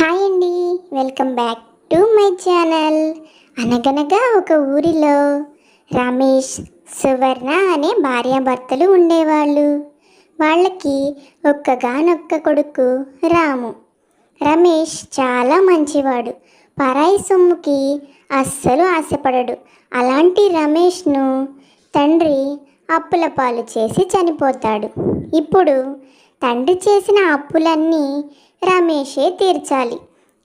Hi అండి, welcome back to my channel. అనగనగా ఒక ఊరిలో రమేష్, సువర్ణ అనే భార్యాభర్తలు ఉండేవాళ్ళు. వాళ్ళకి ఒక్కగానొక్క కొడుకు రాము. రమేష్ చాలా మంచివాడు, పరాయి సొమ్ముకి అస్సలు ఆశపడడు. అలాంటి రమేష్ను తండ్రి అప్పుల పాలు చేసి చనిపోతాడు. ఇప్పుడు తండ్రి చేసిన అప్పులన్నీ రమేషే తీర్చాలి.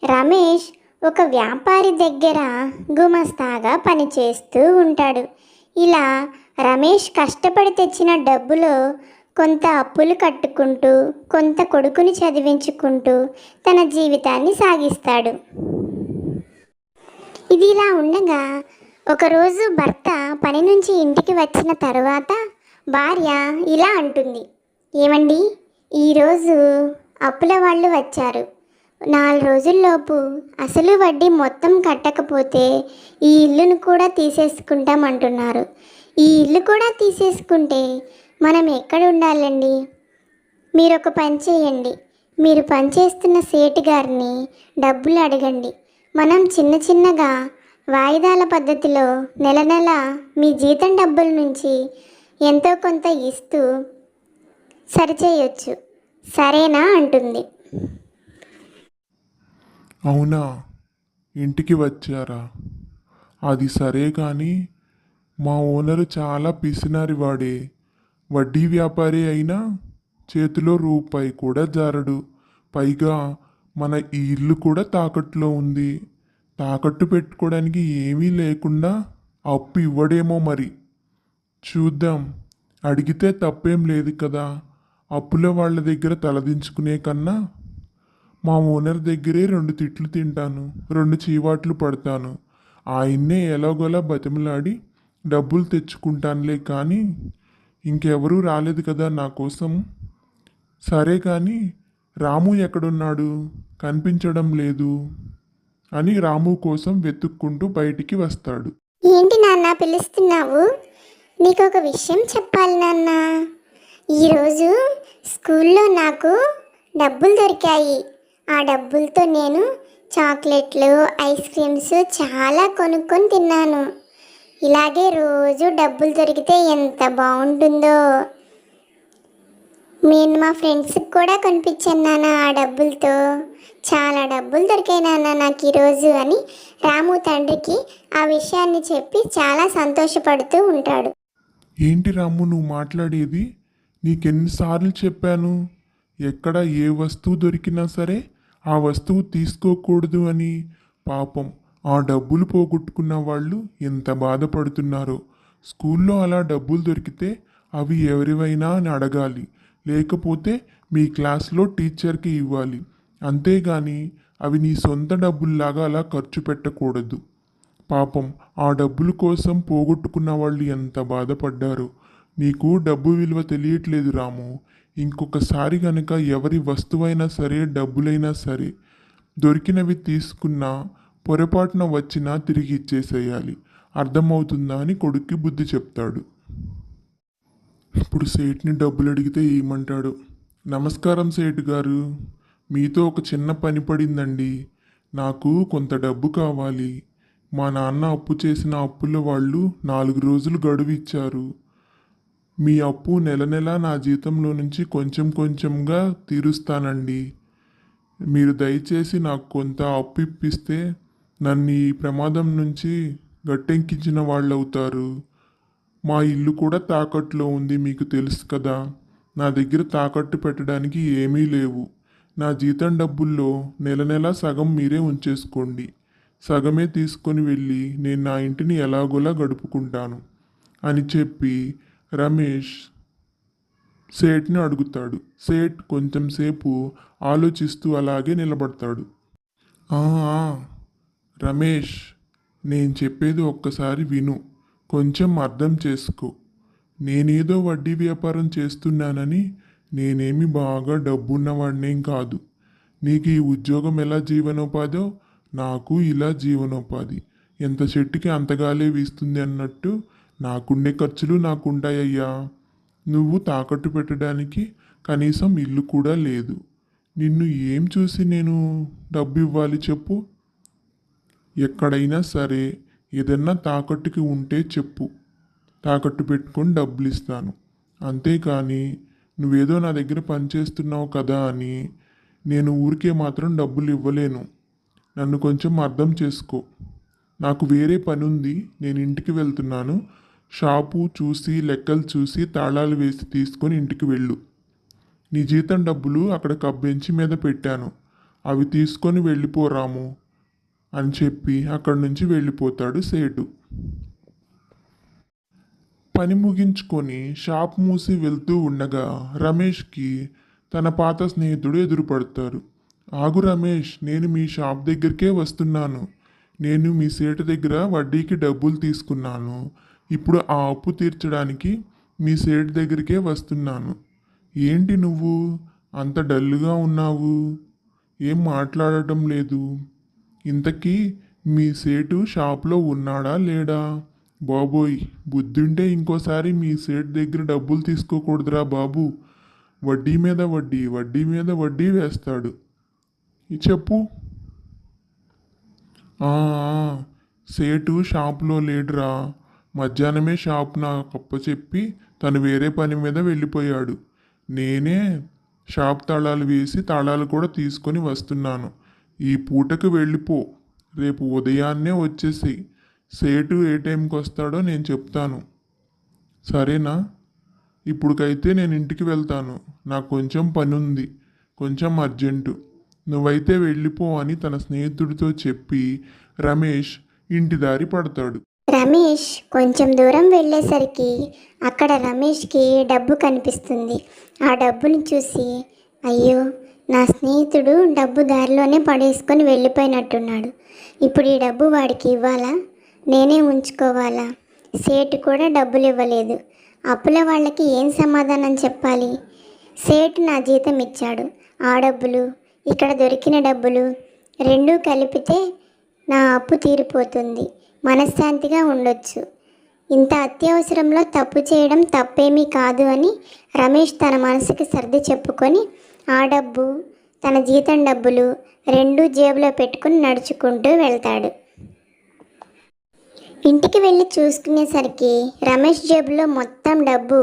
రమేష్ ఒక వ్యాపారి దగ్గర గుమస్తాగా పనిచేస్తూ ఉంటాడు. ఇలా రమేష్ కష్టపడి తెచ్చిన డబ్బులో కొంత అప్పులు కట్టుకుంటూ, కొంత కొడుకుని చదివించుకుంటూ తన జీవితాన్ని సాగిస్తాడు. ఇది ఇలా ఉండగా ఒకరోజు భర్త పని నుంచి ఇంటికి వచ్చిన తరువాత భార్య ఇలా అంటుంది, ఏమండి, ఈరోజు అప్పుల వాళ్ళు వచ్చారు. 4 రోజుల్లోపు అసలు వడ్డీ మొత్తం కట్టకపోతే ఈ ఇల్లును కూడా తీసేసుకుంటామంటున్నారు. ఈ ఇల్లు కూడా తీసేసుకుంటే మనం ఎక్కడ ఉండాలండి? మీరు ఒక పని చేయండి, మీరు పనిచేస్తున్న సేటు గారిని డబ్బులు అడగండి. మనం చిన్న చిన్నగా వాయిదాల పద్ధతిలో నెల నెల మీ జీతం డబ్బుల నుంచి ఎంతో కొంత ఇస్తూ సరిచేయొచ్చు, సరేనా అంటుంది. అవునా, ఇంటికి వచ్చారా? అది సరే కానీ మా ఓనరు చాలా పిసినారి వాడే. వడ్డీ వ్యాపారి అయినా చేతిలో రూపాయి కూడా జారడు. పైగా మన ఈ ఇల్లు కూడా తాకట్టులో ఉంది. తాకట్టు పెట్టుకోవడానికి ఏమీ లేకుండా అప్పు ఇవ్వడేమో మరి. చూద్దాం, అడిగితే తప్పేం లేదు కదా. అప్పుల వాళ్ళ దగ్గర తలదించుకునే కన్నా మా ఓనర్ దగ్గరే 2 తిట్లు తింటాను, 2 చీవాట్లు పడతాను. ఆయన్నే ఎలాగోలా బతిమలాడి డబ్బులు తెచ్చుకుంటానులే కానీ ఇంకెవరూ రాలేదు కదా నా కోసం. సరే కానీ రాము ఎక్కడున్నాడు? కనిపించడం లేదు అని రాము కోసం వెతుక్కుంటూ బయటికి వస్తాడు. ఏంటి నాన్న పిలుస్తున్నావు? నీకు ఒక విషయం చెప్పాలి నాన్న. ఈరోజు స్కూల్లో నాకు డబ్బులు దొరికాయి. ఆ డబ్బులతో నేను చాక్లెట్లు, ఐస్ క్రీమ్స్ చాలా కొనుక్కొని తిన్నాను. ఇలాగే రోజు డబ్బులు దొరికితే ఎంత బాగుంటుందో. నేను మా ఫ్రెండ్స్కి కూడా కొనిపించాను నాన్న. ఆ డబ్బులతో చాలా డబ్బులు దొరికాయి నాన్న నాకు ఈరోజు అని రాము తండ్రికి ఆ విషయాన్ని చెప్పి చాలా సంతోషపడుతూ ఉంటాడు. ఏంటి రాము నువ్వు మాట్లాడేది? నీకెన్నిసార్లు చెప్పాను, ఎక్కడ ఏ వస్తువు దొరికినా సరే ఆ వస్తువు తీసుకోకూడదు అని. పాపం ఆ డబ్బులు పోగొట్టుకున్న వాళ్ళు ఎంత బాధపడుతున్నారో. స్కూల్లో అలా డబ్బులు దొరికితే అవి ఎవరివైనా అని అడగాలి, లేకపోతే మీ క్లాస్లో టీచర్కి ఇవ్వాలి. అంతేగాని అవి నీ సొంత డబ్బుల్లాగా అలా ఖర్చు పెట్టకూడదు. పాపం ఆ డబ్బుల కోసం పోగొట్టుకున్న వాళ్ళు ఎంత బాధపడ్డారు. నీకు డబ్బు విలువ తెలియట్లేదు రాము. ఇంకొకసారి కనుక ఎవరి వస్తువైనా సరే, డబ్బులైనా సరే దొరికినవి తీసుకున్నా, పొరపాటున వచ్చినా తిరిగి ఇచ్చేసేయాలి. అర్థమవుతుందా అని కొడుక్కి బుద్ధి చెప్తాడు. ఇప్పుడు సేట్ని డబ్బులు అడిగితే ఏమంటాడు? నమస్కారం సేటు గారు, మీతో ఒక చిన్న పని పడిందండి. నాకు కొంత డబ్బు కావాలి. మా నాన్న అప్పు చేసిన అప్పుల వాళ్ళు 4 రోజులు గడువు ఇచ్చారు. మీ అప్పు నెల నెల నా జీతంలో నుంచి కొంచెం కొంచెంగా తీరుస్తానండి. మీరు దయచేసి నాకు కొంత అప్పు ఇప్పిస్తే నన్ను ఈ ప్రమాదం నుంచి గట్టెక్కించిన వాళ్ళు అవుతారు. మా ఇల్లు కూడా తాకట్టులో ఉంది, మీకు తెలుసు కదా. నా దగ్గర తాకట్టు పెట్టడానికి ఏమీ లేవు. నా జీతం డబ్బుల్లో నెల నెల సగం మీరే ఉంచేసుకోండి. సగమే తీసుకొని వెళ్ళి నేను నా ఇంటిని ఎలాగోలా గడుపుకుంటాను అని చెప్పి రమేష్ సేట్ని అడుగుతాడు. సేట్ కొంచెం సేపు ఆలోచిస్తూ అలాగే నిలబడతాడు. "ఆ, రమేష్, నేను చెప్పేది ఒక్కసారి విను, కొంచెం అర్థం చేసుకో. నేనేదో వడ్డీ వ్యాపారం చేస్తున్నానని నేనేమి బాగా డబ్బున్నవాడినేం కాదు. నీకు ఈ ఉద్యోగం ఎలా జీవనోపాధో నాకు ఇలా జీవనోపాధి. ఎంత చెట్టుకి అంతగాలే వీస్తుంది అన్నట్టు నాకుండే ఖర్చులు నాకుంటాయ్యా. నువ్వు తాకట్టు పెట్టడానికి కనీసం ఇల్లు కూడా లేదు. నిన్ను ఏం చూసి నేను డబ్బు ఇవ్వాలి చెప్పు? ఎక్కడైనా సరే ఏదన్నా తాకట్టుకి ఉంటే చెప్పు, తాకట్టు పెట్టుకొని డబ్బులు ఇస్తాను. అంతేకాని నువ్వేదో నా దగ్గర పనిచేస్తున్నావు కదా అని నేను ఊరికే మాత్రం డబ్బులు ఇవ్వలేను. నన్ను కొంచెం అర్థం చేసుకో. నాకు వేరే పని ఉంది, నేను ఇంటికి వెళ్తున్నాను. షాపు చూసి లెక్కలు చూసి తాళాలు వేసి తీసుకొని ఇంటికి వెళ్ళు. నీ జీతం డబ్బులు అక్కడ బెంచి మీద పెట్టాను, అవి తీసుకొని వెళ్ళిపోరాము అని చెప్పి అక్కడి నుంచి వెళ్ళిపోతాడు సేటు. పని ముగించుకొని షాప్ మూసి వెళ్తూ ఉండగా రమేష్కి తన పాత స్నేహితుడు ఎదురుపడతారు. ఆగు రమేష్, నేను మీ షాప్ దగ్గరికే వస్తున్నాను. నేను మీ సేటు దగ్గర వడ్డీకి డబ్బులు తీసుకున్నాను. ఇప్పుడు ఆ అప్పు తీర్చడానికి మీ సేటు దగ్గరికే వస్తున్నాను. ఏంటి నువ్వు అంత డల్లుగా ఉన్నావు? ఏం మాట్లాడటం లేదు? ఇంతకీ మీ సేటు షాప్లో ఉన్నాడా లేడా? బాబోయ్, బుద్ధుంటే ఇంకోసారి మీ సేటు దగ్గర డబ్బులు తీసుకోకూడదురా బాబు. వడ్డీ మీద వడ్డీ, వడ్డీ మీద వడ్డీ వేస్తాడు. చెప్పు. ఆ, సేటు షాప్లో లేడురా. మధ్యాహ్నమే షాప్ నాకు అప్పచెప్పి తను వేరే పని మీద వెళ్ళిపోయాడు. నేనే షాప్ తాళాలు వేసి తాళాలు కూడా తీసుకొని వస్తున్నాను. ఈ పూటకు వెళ్ళిపో, రేపు ఉదయాన్నే వచ్చేసి సేటు ఏ టైంకి వస్తాడో నేను చెప్తాను, సరేనా? ఇప్పుడుకైతే నేను ఇంటికి వెళ్తాను, నాకు కొంచెం పని ఉంది, కొంచెం అర్జెంటు. నువ్వైతే వెళ్ళిపో అని తన స్నేహితుడితో చెప్పి రమేష్ ఇంటి దారి పడతాడు. రమేష్ కొంచెం దూరం వెళ్ళేసరికి అక్కడ రమేష్కి డబ్బు కనిపిస్తుంది. ఆ డబ్బుని చూసి, అయ్యో, నా స్నేహితుడు డబ్బు దారిలోనే పడేసుకొని వెళ్ళిపోయినట్టున్నాడు. ఇప్పుడు ఈ డబ్బు వాడికి ఇవ్వాలా, నేనే ఉంచుకోవాలా? సేటు కూడా డబ్బులు ఇవ్వలేదు. అప్పుల వాళ్ళకి ఏం సమాధానం చెప్పాలి? సేటు నా జీతం ఇచ్చాడు, ఆ డబ్బులు, ఇక్కడ దొరికిన డబ్బులు రెండూ కలిపితే నా అప్పు తీరిపోతుంది, మనశ్శాంతిగా ఉండొచ్చు. ఇంత అత్యవసరంలో తప్పు చేయడం తప్పేమీ కాదు అని రమేష్ తన మనసుకి సర్ది చెప్పుకొని ఆ డబ్బు, తన జీతం డబ్బులు రెండూ జేబులో పెట్టుకుని నడుచుకుంటూ వెళ్తాడు. ఇంటికి వెళ్ళి చూసుకునేసరికి రమేష్ జేబులో మొత్తం డబ్బు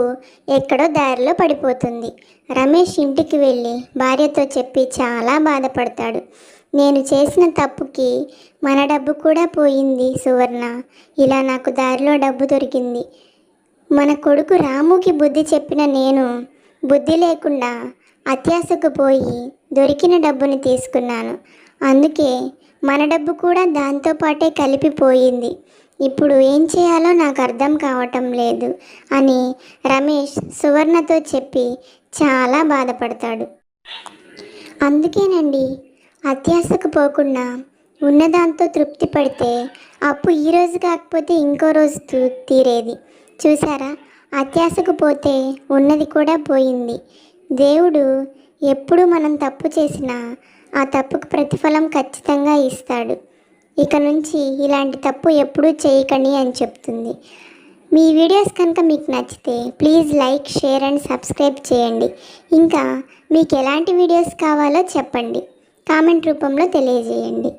ఎక్కడో దారిలో పడిపోతుంది. రమేష్ ఇంటికి వెళ్ళి భార్యతో చెప్పి చాలా బాధపడతాడు. నేను చేసిన తప్పుకి మన డబ్బు కూడా పోయింది సువర్ణ. ఇలా నాకు దారిలో డబ్బు దొరికింది. మన కొడుకు రాముకి బుద్ధి చెప్పిన నేను బుద్ధి లేకుండా అత్యాశకు పోయి దొరికిన డబ్బుని తీసుకున్నాను. అందుకే మన డబ్బు కూడా దాంతోపాటే కలిపిపోయింది. ఇప్పుడు ఏం చేయాలో నాకు అర్థం కావటం లేదు అని రమేష్ సువర్ణతో చెప్పి చాలా బాధపడతాడు. అందుకేనండి, అత్యాశకు పోకుండా ఉన్నదాంతో తృప్తి పడితే అప్పు ఈరోజు కాకపోతే ఇంకో రోజు తీరేది. చూసారా, అత్యాశకు పోతే ఉన్నది కూడా పోయింది. దేవుడు ఎప్పుడు మనం తప్పు చేసినా ఆ తప్పుకు ప్రతిఫలం ఖచ్చితంగా ఇస్తాడు. ఇక నుంచి ఇలాంటి తప్పు ఎప్పుడూ చేయకండి అని చెప్తుంది. మీ వీడియోస్ కనుక మీకు నచ్చితే please like, share and subscribe చేయండి. ఇంకా మీకు ఎలాంటి వీడియోస్ కావాలో చెప్పండి, కామెంట్ రూపంలో తెలియజేయండి.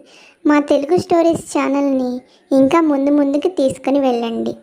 మా తెలుగు స్టోరీస్ ఛానల్ని ఇంకా ముందుకు తీసుకుని వెళ్ళండి.